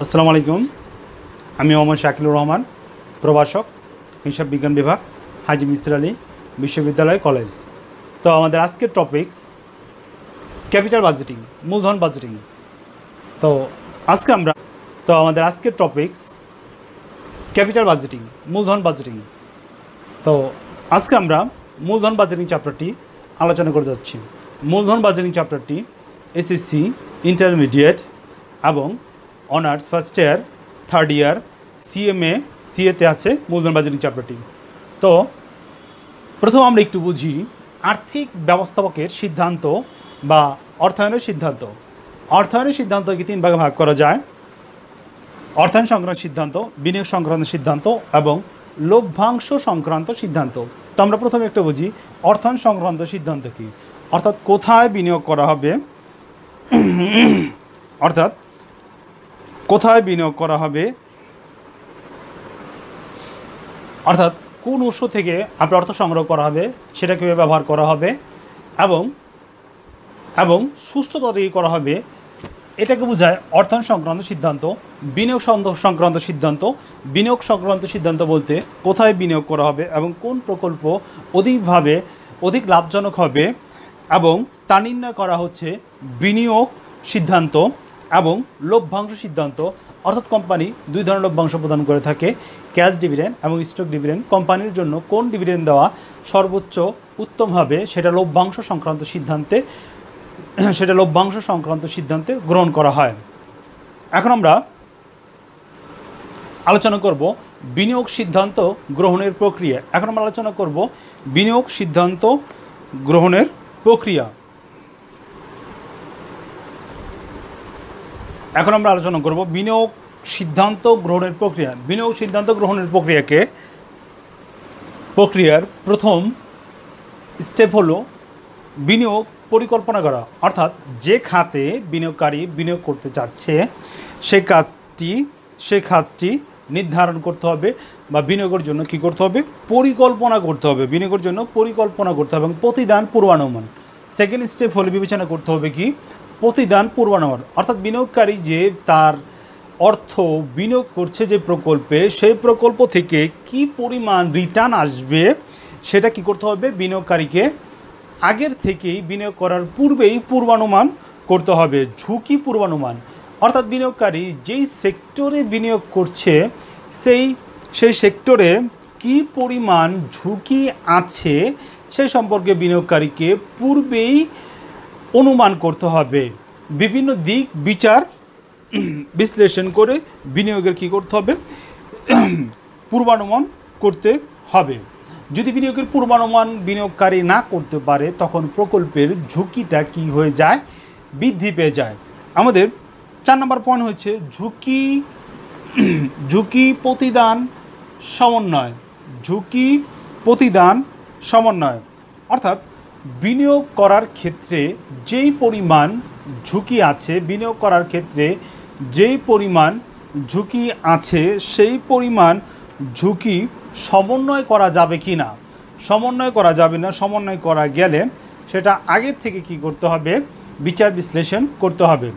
আসসালামু আলাইকুম। আমি মোহাম্মদ শাকিলুর রহমান, প্রভাষক, হিসাব বিজ্ঞান বিভাগ, হাজী মিসির আলী বিশ্ববিদ্যালয় কলেজ। তো আমাদের আজকের টপিকস ক্যাপিটাল বাজেটিং, মূলধন বাজেটিং। তো আমাদের আজকের টপিকস ক্যাপিটাল বাজেটিং, মূলধন বাজেটিং। তো আজকে আমরা মূলধন বাজেটিং চ্যাপ্টারটি আলোচনা করে যাচ্ছি। মূলধন বাজেটিং চ্যাপ্টারটি এসএসসি, ইন্টারমিডিয়েট এবং honours first year, third year, সিএতে আছে মূলধন বাজেটিং চ্যাপ্টারটি। তো প্রথম আমরা একটু বুঝি আর্থিক ব্যবস্থাপকের সিদ্ধান্ত বা অর্থায়নের সিদ্ধান্ত। অর্থায়নের সিদ্ধান্তকে তিন ভাগে ভাগ করা যায়: অর্থায়ন সংক্রান্ত সিদ্ধান্ত, বিনিয়োগ সংক্রান্ত সিদ্ধান্ত এবং লভ্যাংশ সংক্রান্ত সিদ্ধান্ত। তো আমরা প্রথমে একটু বুঝি অর্থায়ন সংক্রান্ত সিদ্ধান্ত কী, অর্থাৎ কোথায় বিনিয়োগ করা হবে, অর্থাৎ কোথায় বিনিয়োগ করা হবে, অর্থাৎ কোন উৎস থেকে আপনার অর্থ সংগ্রহ করা হবে, সেটা কীভাবে ব্যবহার করা হবে এবং সুষ্ঠুতা দিয়ে করা হবে, এটাকে বোঝায় অর্থায়ন সংক্রান্ত সিদ্ধান্ত। বিনিয়োগ সংক্রান্ত সিদ্ধান্ত, বিনিয়োগ সংক্রান্ত সিদ্ধান্ত বলতে কোথায় বিনিয়োগ করা হবে এবং কোন প্রকল্প অধিক লাভজনক হবে এবং তা নির্ণয় করা হচ্ছে বিনিয়োগ সিদ্ধান্ত এবং লভ্যাংশ সিদ্ধান্ত। অর্থাৎ কোম্পানি দুই ধরনের লভ্যাংশ প্রদান করে থাকে, ক্যাশ ডিভিডেন্ড এবং স্টক ডিভিডেন্ড। কোম্পানির জন্য কোন ডিভিডেন্ড দেওয়া সর্বোচ্চ উত্তম হবে সেটা লভ্যাংশ সংক্রান্ত সিদ্ধান্তে গ্রহণ করা হয়। এখন আমরা আলোচনা করব বিনিয়োগ সিদ্ধান্ত গ্রহণের প্রক্রিয়া। বিনিয়োগ সিদ্ধান্ত গ্রহণের প্রক্রিয়া। এখন আমরা আলোচনা করব বিনিয়োগ সিদ্ধান্ত গ্রহণের প্রক্রিয়া। বিনিয়োগ সিদ্ধান্ত গ্রহণের প্রক্রিয়ার প্রথম স্টেপ হলো বিনিয়োগ পরিকল্পনা করা। অর্থাৎ যে খাতে বিনিয়োগকারী বিনিয়োগ করতে চাচ্ছে সে খাতটি নির্ধারণ করতে হবে বা বিনিয়োগের জন্য কী করতে হবে, পরিকল্পনা করতে হবে। বিনিয়োগের জন্য পরিকল্পনা করতে হবে এবং প্রতিদান পূর্বানুমান। সেকেন্ড স্টেপ হলে বিবেচনা করতে হবে কি, প্রতিদান পূর্বানুমান। অর্থাৎ বিনিয়োগকারী যে তার অর্থ বিনিয়োগ করছে যে প্রকল্পে, সেই প্রকল্প থেকে কি পরিমাণ রিটার্ন আসবে সেটা কি করতে হবে, বিনিয়োগকারীকে আগের থেকেই বিনিয়োগ করার পূর্বেই পূর্বানুমান করতে হবে, ঝুঁকি পূর্বানুমান। অর্থাৎ বিনিয়োগকারী যেই সেক্টরে বিনিয়োগ করছে সেই সেক্টরে কি পরিমাণ ঝুঁকি আছে সেই সম্পর্কে বিনিয়োগকারীকে পূর্বেই অনুমান করতে হবে। বিভিন্ন দিক বিচার বিশ্লেষণ করে বিনিয়োগের কী করতে হবে, পূর্বানুমান করতে হবে। যদি বিনিয়োগের পূর্বানুমান বিনিয়োগকারী না করতে পারে তখন প্রকল্পের ঝুঁকিটা কি হয়ে যায়, বৃদ্ধি পেয়ে যায়। আমাদের 4 নম্বর পয়েন্ট হচ্ছে ঝুঁকি প্রতিদান সমন্বয়। ঝুঁকি প্রতিদান সমন্বয় অর্থাৎ বিনিয়োগ করার ক্ষেত্রে যেই পরিমাণ ঝুঁকি আছে, সেই পরিমাণ ঝুঁকি সমন্বয় করা যাবে কি না। সমন্বয় করা যাবে না, সমন্বয় করা গেলে সেটা আগের থেকে কি করতে হবে, বিচার বিশ্লেষণ করতে হবে।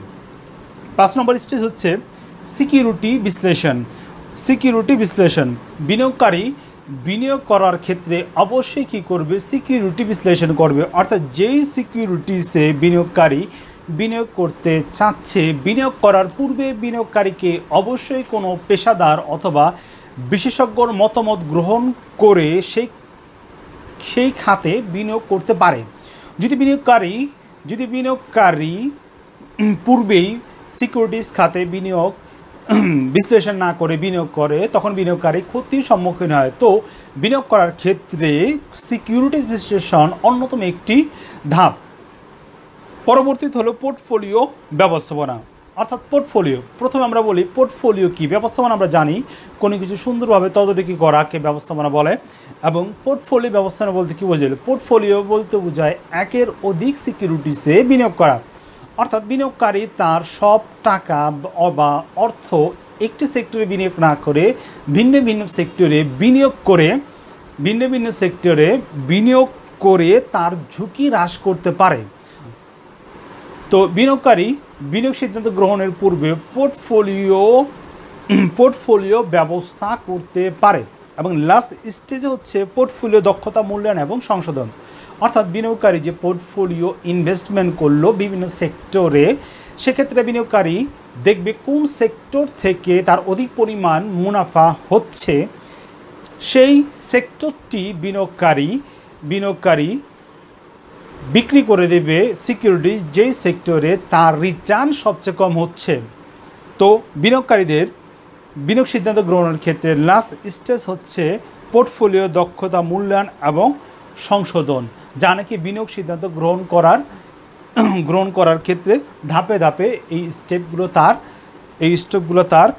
5 নম্বর স্টেজ হচ্ছে সিকিউরিটি বিশ্লেষণ। বিনিয়োগকারী বিনিয়োগ করার ক্ষেত্রে অবশ্যই কি করবে, সিকিউরিটি বিশ্লেষণ করবে। অর্থাৎ যেই সিকিউরিটিসে বিনিয়োগকারী বিনিয়োগ করতে চাচ্ছে, বিনিয়োগ করার পূর্বে বিনিয়োগকারীকে অবশ্যই কোনো পেশাদার অথবা বিশেষজ্ঞর মতামত গ্রহণ করে সেই খাতে বিনিয়োগ করতে পারে। যদি বিনিয়োগকারী পূর্বেই সিকিউরিটিস খাতে বিনিয়োগ বিশ্লেষণ না করে বিনিয়োগ করে তখন বিনিয়োগকারী ক্ষতির সম্মুখীন হয়। তো বিনিয়োগ করার ক্ষেত্রে সিকিউরিটিস বিশ্লেষণ অন্যতম একটি ধাপ। পরবর্তীতে হলো পোর্টফোলিও ব্যবস্থাপনা। অর্থাৎ পোর্টফোলিও, প্রথমে আমরা বলি পোর্টফোলিও কি। ব্যবস্থাপনা আমরা জানি কোনো কিছু সুন্দরভাবে তদারকি করাকে ব্যবস্থাপনা বলে। এবং পোর্টফোলিও ব্যবস্থাপনা বলতে কী বোঝায়, পোর্টফোলিও বলতে বোঝায় একের অধিক সিকিউরিটিসে বিনিয়োগ করা। অর্থাৎ বিনিয়োগকারী তার সব টাকা বা অর্থ একটি সেক্টরে বিনিয়োগ না করে ভিন্ন ভিন্ন সেক্টরে বিনিয়োগ করে তার ঝুঁকি হ্রাস করতে পারে। তো বিনিয়োগকারী বিনিয়োগ সিদ্ধান্ত গ্রহণের পূর্বে পোর্টফোলিও ব্যবস্থা করতে পারে। এবং লাস্ট স্টেজে হচ্ছে পোর্টফোলিও দক্ষতা মূল্যায়ন এবং সংশোধন। অর্থাৎ বিনিয়োগকারী যে পোর্টফোলিও ইনভেস্টমেন্ট করলো বিভিন্ন সেক্টরে, সেক্ষেত্রে বিনিয়োগকারী দেখবে কোন সেক্টর থেকে তার অধিক পরিমাণ মুনাফা হচ্ছে, সেই সেক্টরটি বিনিয়োগকারী বিক্রি করে দেবে সিকিউরিটিজ যেই সেক্টরে তার রিটার্ন সবচেয়ে কম হচ্ছে। তো বিনিয়োগকারীদের বিনিয়োগ সিদ্ধান্ত গ্রহণের ক্ষেত্রে লাস্ট স্টেজ হচ্ছে পোর্টফোলিও দক্ষতা মূল্যায়ন এবং সংশোধন, যা নাকি বিনিয়োগ সিদ্ধান্ত গ্রহণ করার ক্ষেত্রে ধাপে ধাপে এই স্টেপগুলো তার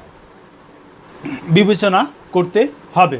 বিবেচনা করতে হবে।